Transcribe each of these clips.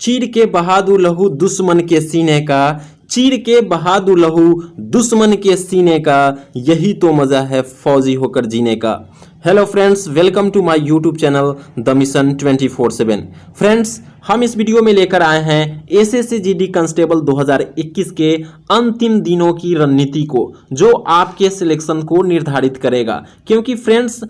चीर के बहा दूं लहू दुश्मन के सीने का, चीर के बहा दूं लहू दुश्मन के सीने का, यही तो मज़ा है फौजी होकर जीने का। Hello friends, welcome to my YouTube channel the mission 24/7। Friends, हम इस वीडियो में लेकर आए हैं एसएससी जीडी कांस्टेबल 2021 के अंतिम दिनों की रणनीति को, जो आपके सिलेक्शन को निर्धारित करेगा। क्योंकि फ्रेंड्स,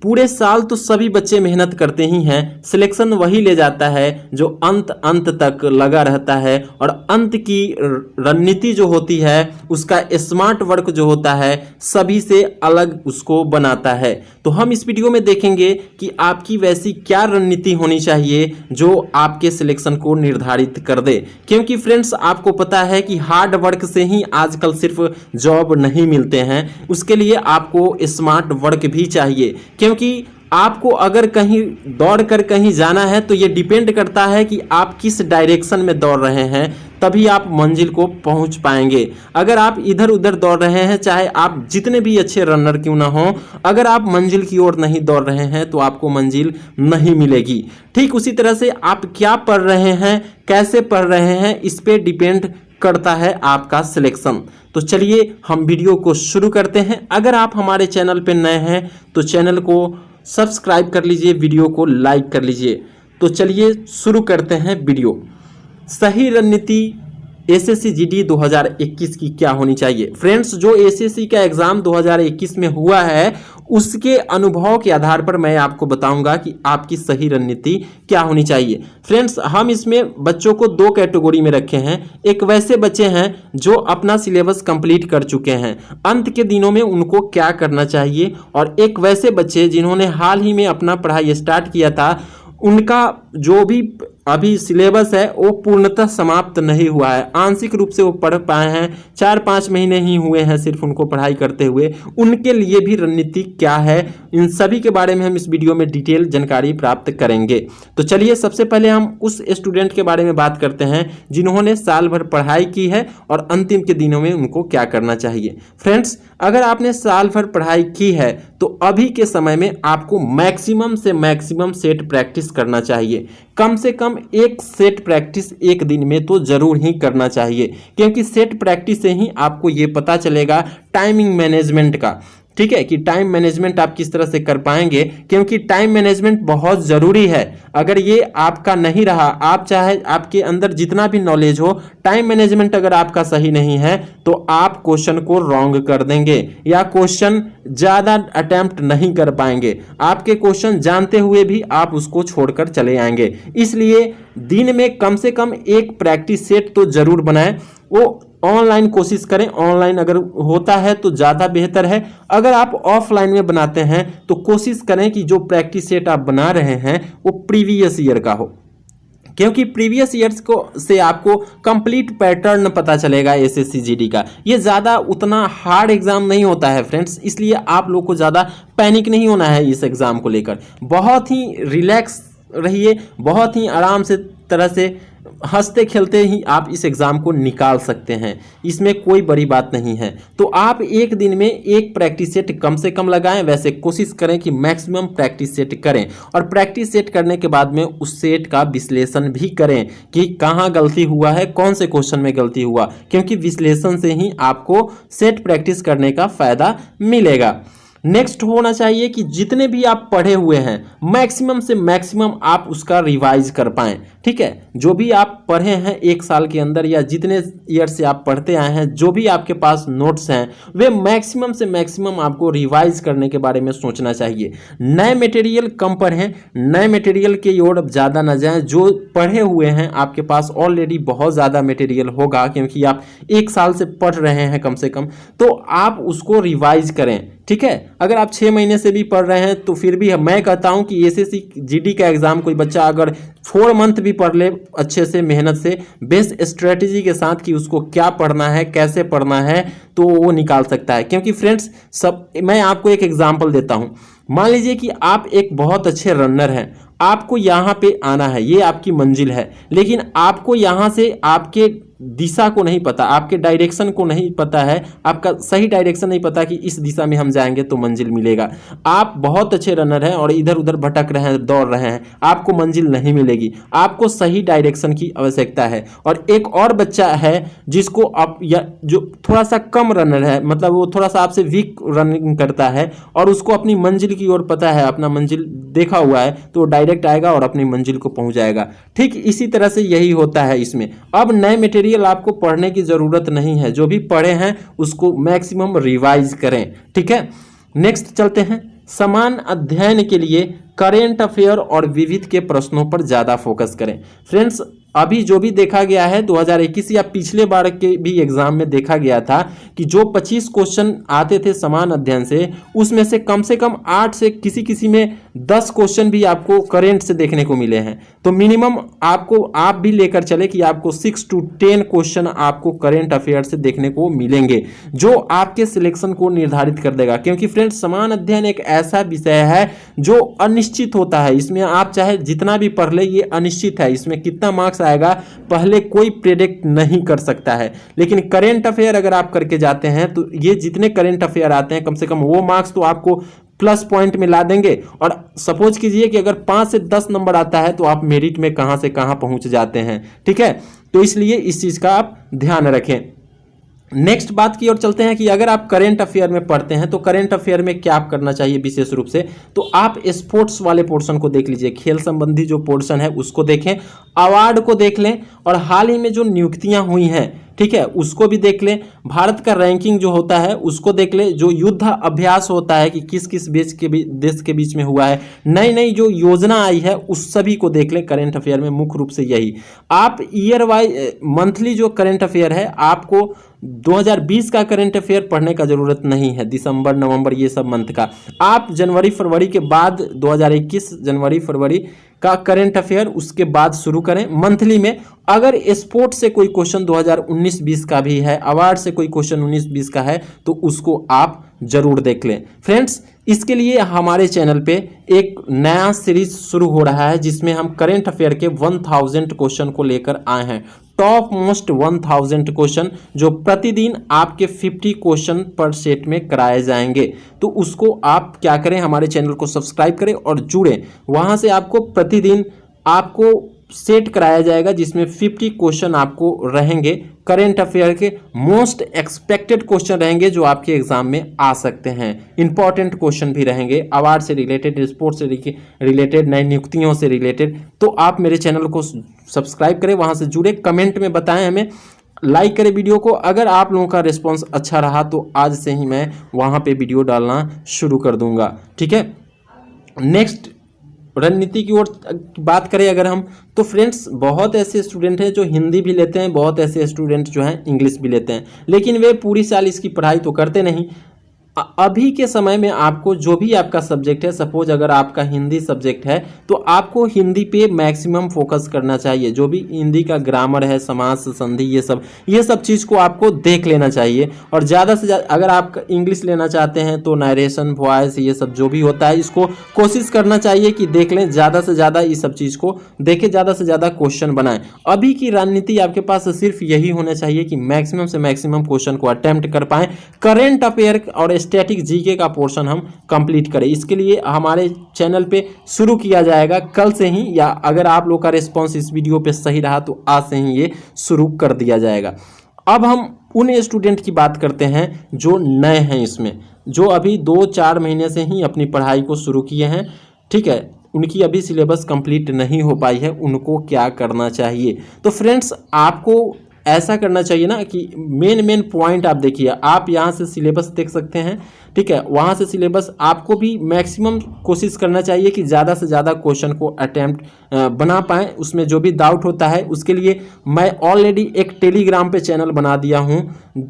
पूरे साल तो सभी बच्चे मेहनत करते ही हैं, सिलेक्शन वही ले जाता है जो अंत तक लगा रहता है। और अंत की रणनीति जो होती है, उसका स्मार्ट वर्क जो होता है, सभी से अलग उसको बनाता है। तो हम इस वीडियो में देखेंगे कि आपकी वैसी क्या रणनीति होनी चाहिए जो आपके सिलेक्शन को निर्धारित कर दे। क्योंकि फ्रेंड्स, आपको पता है कि हार्ड वर्क से ही आजकल सिर्फ जॉब नहीं मिलते हैं, उसके लिए आपको स्मार्ट वर्क भी चाहिए। क्योंकि आपको अगर कहीं दौड़ कर कहीं जाना है तो ये डिपेंड करता है कि आप किस डायरेक्शन में दौड़ रहे हैं, तभी आप मंजिल को पहुंच पाएंगे। अगर आप इधर उधर दौड़ रहे हैं, चाहे आप जितने भी अच्छे रनर क्यों ना हो, अगर आप मंजिल की ओर नहीं दौड़ रहे हैं तो आपको मंजिल नहीं मिलेगी। ठीक उसी तरह से आप क्या पढ़ रहे हैं, कैसे पढ़ रहे हैं, इस पे डिपेंड करता है आपका सिलेक्शन। तो चलिए हम वीडियो को शुरू करते हैं। अगर आप हमारे चैनल पर नए हैं तो चैनल को सब्सक्राइब कर लीजिए, वीडियो को लाइक कर लीजिए। तो चलिए शुरू करते हैं वीडियो। सही रणनीति एसएससी जीडी 2021 की क्या होनी चाहिए। फ्रेंड्स, जो एसएससी का एग्जाम 2021 में हुआ है, उसके अनुभव के आधार पर मैं आपको बताऊंगा कि आपकी सही रणनीति क्या होनी चाहिए। फ्रेंड्स, हम इसमें बच्चों को दो कैटेगरी में रखे हैं। एक वैसे बच्चे हैं जो अपना सिलेबस कंप्लीट कर चुके हैं, अंत के दिनों में उनको क्या करना चाहिए, और एक वैसे बच्चे जिन्होंने हाल ही में अपना पढ़ाई स्टार्ट किया था, उनका जो भी अभी सिलेबस है वो पूर्णतः समाप्त नहीं हुआ है, आंशिक रूप से वो पढ़ पाए हैं, 4-5 महीने ही हुए हैं सिर्फ उनको पढ़ाई करते हुए। उनके लिए भी रणनीति क्या है, इन सभी के बारे में हम इस वीडियो में डिटेल जानकारी प्राप्त करेंगे। तो चलिए सबसे पहले हम उस स्टूडेंट के बारे में बात करते हैं जिन्होंने साल भर पढ़ाई की है और अंतिम के दिनों में उनको क्या करना चाहिए। फ्रेंड्स, अगर आपने साल भर पढ़ाई की है तो अभी के समय में आपको मैक्सिमम से मैक्सिमम सेट प्रैक्टिस करना चाहिए। कम से कम एक सेट प्रैक्टिस एक दिन में तो जरूर ही करना चाहिए, क्योंकि सेट प्रैक्टिस से ही आपको ये पता चलेगा टाइमिंग मैनेजमेंट का। ठीक है, कि टाइम मैनेजमेंट आप किस तरह से कर पाएंगे, क्योंकि टाइम मैनेजमेंट बहुत ज़रूरी है। अगर ये आपका नहीं रहा, आप चाहे आपके अंदर जितना भी नॉलेज हो, टाइम मैनेजमेंट अगर आपका सही नहीं है तो आप क्वेश्चन को रॉन्ग कर देंगे या क्वेश्चन ज़्यादा अटेम्प्ट नहीं कर पाएंगे। आपके क्वेश्चन जानते हुए भी आप उसको छोड़कर चले आएंगे। इसलिए दिन में कम से कम एक प्रैक्टिस सेट तो जरूर बनाएं। वो ऑनलाइन कोशिश करें, ऑनलाइन अगर होता है तो ज़्यादा बेहतर है। अगर आप ऑफलाइन में बनाते हैं तो कोशिश करें कि जो प्रैक्टिस सेट आप बना रहे हैं वो प्रीवियस ईयर का हो, क्योंकि प्रीवियस ईयर्स को से आपको कंप्लीट पैटर्न पता चलेगा एसएससी जीडी का। ये ज़्यादा उतना हार्ड एग्जाम नहीं होता है फ्रेंड्स, इसलिए आप लोग को ज़्यादा पैनिक नहीं होना है इस एग्ज़ाम को लेकर। बहुत ही रिलैक्स रहिए, बहुत ही आराम से तरह से हंसते खेलते ही आप इस एग्ज़ाम को निकाल सकते हैं, इसमें कोई बड़ी बात नहीं है। तो आप एक दिन में एक प्रैक्टिस सेट कम से कम लगाएं, वैसे कोशिश करें कि मैक्सिमम प्रैक्टिस सेट करें। और प्रैक्टिस सेट करने के बाद में उस सेट का विश्लेषण भी करें कि कहाँ गलती हुआ है, कौन से क्वेश्चन में गलती हुआ, क्योंकि विश्लेषण से ही आपको सेट प्रैक्टिस करने का फ़ायदा मिलेगा। नेक्स्ट होना चाहिए कि जितने भी आप पढ़े हुए हैं मैक्सिमम से मैक्सिमम आप उसका रिवाइज कर पाएं। ठीक है, जो भी आप पढ़े हैं एक साल के अंदर या जितने ईयर से आप पढ़ते आए हैं, जो भी आपके पास नोट्स हैं, वे मैक्सिमम से मैक्सिमम आपको रिवाइज करने के बारे में सोचना चाहिए। नए मटेरियल कम पढ़ें, नए मटेरियल के ओर ज़्यादा न जाएं। जो पढ़े हुए हैं आपके पास ऑलरेडी बहुत ज़्यादा मटेरियल होगा, क्योंकि आप एक साल से पढ़ रहे हैं कम से कम, तो आप उसको रिवाइज करें। ठीक है, अगर आप 6 महीने से भी पढ़ रहे हैं तो फिर भी मैं कहता हूं कि एसएससी जीडी का एग्जाम कोई बच्चा अगर 4 मंथ भी पढ़ ले अच्छे से, मेहनत से, बेस्ट स्ट्रेटेजी के साथ कि उसको क्या पढ़ना है, कैसे पढ़ना है, तो वो निकाल सकता है। क्योंकि फ्रेंड्स, मैं आपको एक एग्जाम्पल देता हूं। मान लीजिए कि आप एक बहुत अच्छे रनर हैं, आपको यहाँ पे आना है, ये आपकी मंजिल है, लेकिन आपको यहाँ से आपके दिशा को नहीं पता, आपके डायरेक्शन को नहीं पता है, आपका सही डायरेक्शन नहीं पता कि इस दिशा में हम जाएंगे तो मंजिल मिलेगा। आप बहुत अच्छे रनर हैं और इधर उधर भटक रहे हैं, दौड़ रहे हैं, आपको मंजिल नहीं मिलेगी। आपको सही डायरेक्शन की आवश्यकता है। और एक और बच्चा है जिसको आप या जो थोड़ा सा कम रनर है, मतलब वो थोड़ा सा आपसे वीक रनिंग करता है और उसको अपनी मंजिल की ओर पता है, अपना मंजिल देखा हुआ है, तो डायरेक्ट आएगा और अपनी मंजिल को पहुंच जाएगा। ठीक इसी तरह से यही होता है इसमें। अब नए मटेरियल आपको पढ़ने की जरूरत नहीं है, जो भी पढ़े हैं उसको मैक्सिमम रिवाइज करें। ठीक है, नेक्स्ट चलते हैं। समान अध्ययन के लिए करेंट अफेयर और विविध के प्रश्नों पर ज्यादा फोकस करें। फ्रेंड्स, अभी जो भी देखा गया है 2021 या पिछले बार के भी एग्जाम में देखा गया था कि जो 25 क्वेश्चन आते थे समान अध्ययन से, उसमें से कम 8 से किसी किसी में 10 क्वेश्चन भी आपको करेंट से देखने को मिले हैं। तो मिनिमम आपको आप भी लेकर चले कि आपको 6 to 10 क्वेश्चन आपको करेंट अफेयर से देखने को मिलेंगे, जो आपके सिलेक्शन को निर्धारित कर देगा। क्योंकि फ्रेंड्स, समान अध्ययन एक ऐसा विषय है जो अनिश्चित होता है। इसमें आप चाहे जितना भी पढ़ ले, ये अनिश्चित है, इसमें कितना मार्क्स आएगा पहले कोई प्रेडिक्ट नहीं कर सकता है। लेकिन करेंट अफेयर अगर आप करके जाते हैं तो ये जितने करेंट अफेयर आते हैं, कम से कम वो मार्क्स तो आपको प्लस पॉइंट में ला देंगे। और सपोज कीजिए कि अगर 5 से 10 नंबर आता है तो आप मेरिट में कहां से कहां पहुंच जाते हैं। ठीक है, तो इसलिए इस चीज का आप ध्यान रखें। नेक्स्ट बात की ओर चलते हैं कि अगर आप करेंट अफेयर में पढ़ते हैं तो करेंट अफेयर में क्या आप करना चाहिए विशेष रूप से, तो आप स्पोर्ट्स वाले पोर्शन को देख लीजिए, खेल संबंधी जो पोर्शन है उसको देखें, अवार्ड को देख लें, और हाल ही में जो नियुक्तियां हुई हैं, ठीक है, उसको भी देख लें। भारत का रैंकिंग जो होता है उसको देख लें। जो युद्ध अभ्यास होता है कि किस किस देश के बीच में हुआ है, नई नई जो योजना आई है उस सभी को देख लें। करेंट अफेयर में मुख्य रूप से यही आप ईयर वाइज मंथली जो करेंट अफेयर है, आपको 2020 का करेंट अफेयर पढ़ने का जरूरत नहीं है, दिसंबर नवंबर ये सब मंथ का। आप जनवरी फरवरी के बाद 2021 जनवरी फरवरी का करेंट अफेयर उसके बाद शुरू करें मंथली में। अगर स्पोर्ट से कोई क्वेश्चन 2019-20 का भी है, अवार्ड से कोई क्वेश्चन 19-20 का है, तो उसको आप जरूर देख लें। फ्रेंड्स, इसके लिए हमारे चैनल पे एक नया सीरीज शुरू हो रहा है जिसमें हम करेंट अफेयर के 1000 क्वेश्चन को लेकर आए हैं। टॉप मोस्ट 1000 क्वेश्चन जो प्रतिदिन आपके 50 क्वेश्चन पर सेट में कराए जाएंगे। तो उसको आप क्या करें, हमारे चैनल को सब्सक्राइब करें और जुड़ें। वहां से आपको प्रतिदिन आपको सेट कराया जाएगा जिसमें 50 क्वेश्चन आपको रहेंगे, करेंट अफेयर के मोस्ट एक्सपेक्टेड क्वेश्चन रहेंगे जो आपके एग्जाम में आ सकते हैं। इंपॉर्टेंट क्वेश्चन भी रहेंगे, अवार्ड से रिलेटेड, स्पोर्ट्स से रिलेटेड, नई नियुक्तियों से रिलेटेड। तो आप मेरे चैनल को सब्सक्राइब करें, वहां से जुड़े, कमेंट में बताएं हमें, लाइक करें वीडियो को। अगर आप लोगों का रिस्पॉन्स अच्छा रहा तो आज से ही मैं वहां पे वीडियो डालना शुरू कर दूंगा। ठीक है, नेक्स्ट रणनीति की ओर बात करें अगर हम, तो फ्रेंड्स बहुत ऐसे स्टूडेंट हैं जो हिंदी भी लेते हैं, बहुत ऐसे स्टूडेंट जो हैं इंग्लिश भी लेते हैं, लेकिन वे पूरी साल इसकी पढ़ाई तो करते नहीं। अभी के समय में आपको जो भी आपका सब्जेक्ट है, सपोज अगर आपका हिंदी सब्जेक्ट है तो आपको हिंदी पे मैक्सिमम फोकस करना चाहिए। जो भी हिंदी का ग्रामर है, समास संधि, ये सब चीज़ को आपको देख लेना चाहिए। और ज़्यादा से ज़्यादा अगर आप इंग्लिश लेना चाहते हैं तो नरेशन, वॉइस, ये सब जो भी होता है इसको कोशिश करना चाहिए कि देख लें, ज़्यादा से ज़्यादा इस सब चीज़ को देखें, ज़्यादा से ज़्यादा क्वेश्चन बनाएं। अभी की रणनीति आपके पास सिर्फ यही होना चाहिए कि मैक्सिमम से मैक्सिमम क्वेश्चन को अटेम्प्ट कर पाएं। करेंट अफेयर और स्टैटिक जीके का पोर्शन हम कंप्लीट करें। इसके लिए हमारे चैनल पे शुरू किया जाएगा कल से ही, या अगर आप लोग का रिस्पांस इस वीडियो पे सही रहा तो आज से ही ये शुरू कर दिया जाएगा। अब हम उन स्टूडेंट की बात करते हैं जो नए हैं इसमें, जो अभी 2-4 महीने से ही अपनी पढ़ाई को शुरू किए हैं। ठीक है, उनकी अभी सिलेबस कंप्लीट नहीं हो पाई है, उनको क्या करना चाहिए। तो फ्रेंड्स, आपको ऐसा करना चाहिए ना कि मेन पॉइंट आप देखिए, आप यहाँ से सिलेबस देख सकते हैं। ठीक है, वहाँ से सिलेबस आपको भी मैक्सिमम कोशिश करना चाहिए कि ज़्यादा से ज़्यादा क्वेश्चन को अटेम्प्ट बना पाएँ। उसमें जो भी डाउट होता है उसके लिए मैं ऑलरेडी एक टेलीग्राम पे चैनल बना दिया हूँ।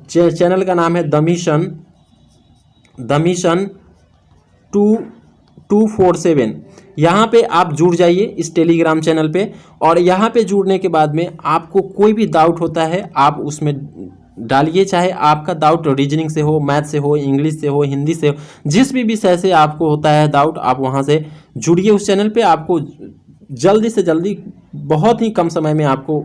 चैनल का नाम है द मिशन 247। यहाँ पे आप जुड़ जाइए इस टेलीग्राम चैनल पे, और यहाँ पे जुड़ने के बाद में आपको कोई भी डाउट होता है आप उसमें डालिए, चाहे आपका डाउट रीजनिंग से हो, मैथ से हो, इंग्लिश से हो, हिंदी से हो, जिस भी विषय से आपको होता है डाउट, आप वहाँ से जुड़िए उस चैनल पे। आपको जल्दी से जल्दी, बहुत ही कम समय में आपको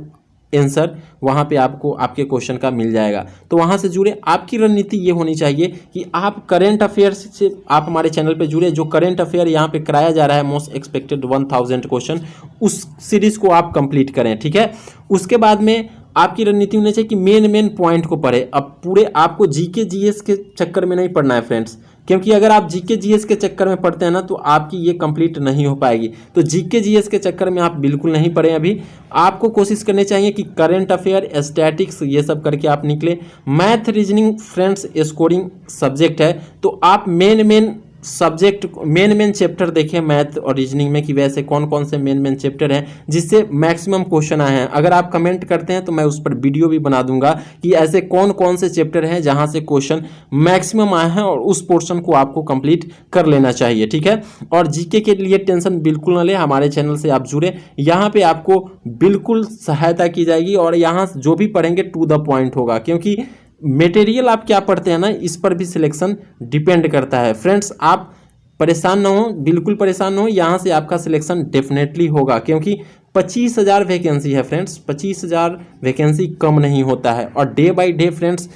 आंसर वहाँ पे आपको आपके क्वेश्चन का मिल जाएगा। तो वहाँ से जुड़े। आपकी रणनीति ये होनी चाहिए कि आप करेंट अफेयर्स से आप हमारे चैनल पे जुड़े। जो करेंट अफेयर यहाँ पे कराया जा रहा है मोस्ट एक्सपेक्टेड 1000 क्वेश्चन, उस सीरीज को आप कंप्लीट करें, ठीक है। उसके बाद में आपकी रणनीति होनी चाहिए कि मेन पॉइंट को पढ़े। अब पूरे आपको जीके जीएस के चक्कर में नहीं पढ़ना है फ्रेंड्स, क्योंकि अगर आप जीके जीएस के चक्कर में पढ़ते हैं ना तो आपकी ये कंप्लीट नहीं हो पाएगी। तो जीके जीएस के चक्कर में आप बिल्कुल नहीं पढ़ें। अभी आपको कोशिश करनी चाहिए कि करंट अफेयर, स्टैटिक्स, ये सब करके आप निकले। Math reasoning friends scoring subject है, तो आप मेन सब्जेक्ट मेन चैप्टर देखें मैथ और रीजनिंग में कि वैसे कौन कौन से मेन चैप्टर हैं जिससे मैक्सिमम क्वेश्चन आए हैं। अगर आप कमेंट करते हैं तो मैं उस पर वीडियो भी बना दूंगा कि ऐसे कौन कौन से चैप्टर हैं जहां से क्वेश्चन मैक्सिमम आए हैं, और उस पोर्शन को आपको कंप्लीट कर लेना चाहिए, ठीक है। और जीके के लिए टेंशन बिल्कुल ना ले, हमारे चैनल से आप जुड़े। यहाँ पे आपको बिल्कुल सहायता की जाएगी और यहाँ जो भी पढ़ेंगे टू द पॉइंट होगा, क्योंकि मटेरियल आप क्या पढ़ते हैं ना इस पर भी सिलेक्शन डिपेंड करता है। फ्रेंड्स आप परेशान ना हो, बिल्कुल परेशान ना हो, यहाँ से आपका सिलेक्शन डेफिनेटली होगा, क्योंकि 25,000 वैकेंसी है फ्रेंड्स। 25,000 वैकेंसी कम नहीं होता है, और day by day friends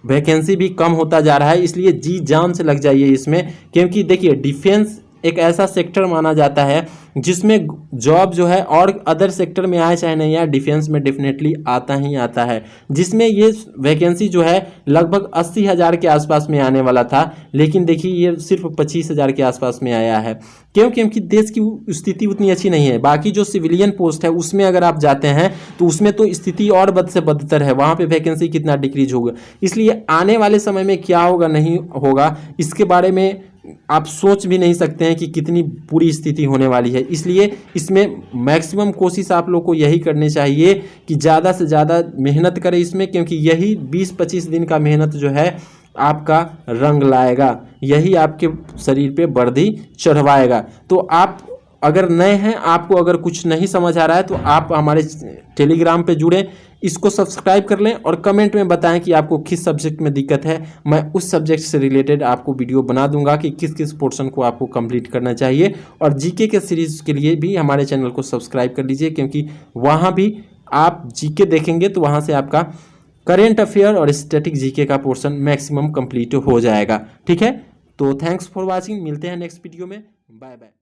vacancy भी कम होता जा रहा है। इसलिए जी जान से लग जाइए इसमें, क्योंकि देखिए डिफेंस एक ऐसा सेक्टर माना जाता है जिसमें जॉब जो है और अदर सेक्टर में आए चाहे नहीं आए, डिफेंस में डेफिनेटली आता ही आता है, जिसमें ये वैकेंसी जो है लगभग 80,000 के आसपास में आने वाला था, लेकिन देखिए ये सिर्फ 25,000 के आसपास में आया है। क्योंकि देश की स्थिति उतनी अच्छी नहीं है। बाकी जो सिविलियन पोस्ट है उसमें अगर आप जाते हैं तो उसमें तो स्थिति और बद से बदतर है, वहाँ पे वैकेंसी कितना डिक्रीज होगा। इसलिए आने वाले समय में क्या होगा नहीं होगा इसके बारे में आप सोच भी नहीं सकते हैं कि कितनी बुरी स्थिति होने वाली है। इसलिए इसमें मैक्सिमम कोशिश आप लोग को यही करनी चाहिए कि ज़्यादा से ज़्यादा मेहनत करें इसमें, क्योंकि यही 20-25 दिन का मेहनत जो है आपका रंग लाएगा, यही आपके शरीर पे वर्दी चढ़वाएगा। तो आप अगर नए हैं, आपको अगर कुछ नहीं समझ आ रहा है तो आप हमारे टेलीग्राम पे जुड़ें, इसको सब्सक्राइब कर लें और कमेंट में बताएं कि आपको किस सब्जेक्ट में दिक्कत है। मैं उस सब्जेक्ट से रिलेटेड आपको वीडियो बना दूंगा कि किस किस पोर्शन को आपको कंप्लीट करना चाहिए। और जीके के सीरीज के लिए भी हमारे चैनल को सब्सक्राइब कर लीजिए, क्योंकि वहाँ भी आप जीके देखेंगे तो वहाँ से आपका करेंट अफेयर और स्टैटिक जीके का पोर्शन मैक्सिमम कंप्लीट हो जाएगा, ठीक है। तो थैंक्स फॉर वॉचिंग, मिलते हैं नेक्स्ट वीडियो में, बाय बाय।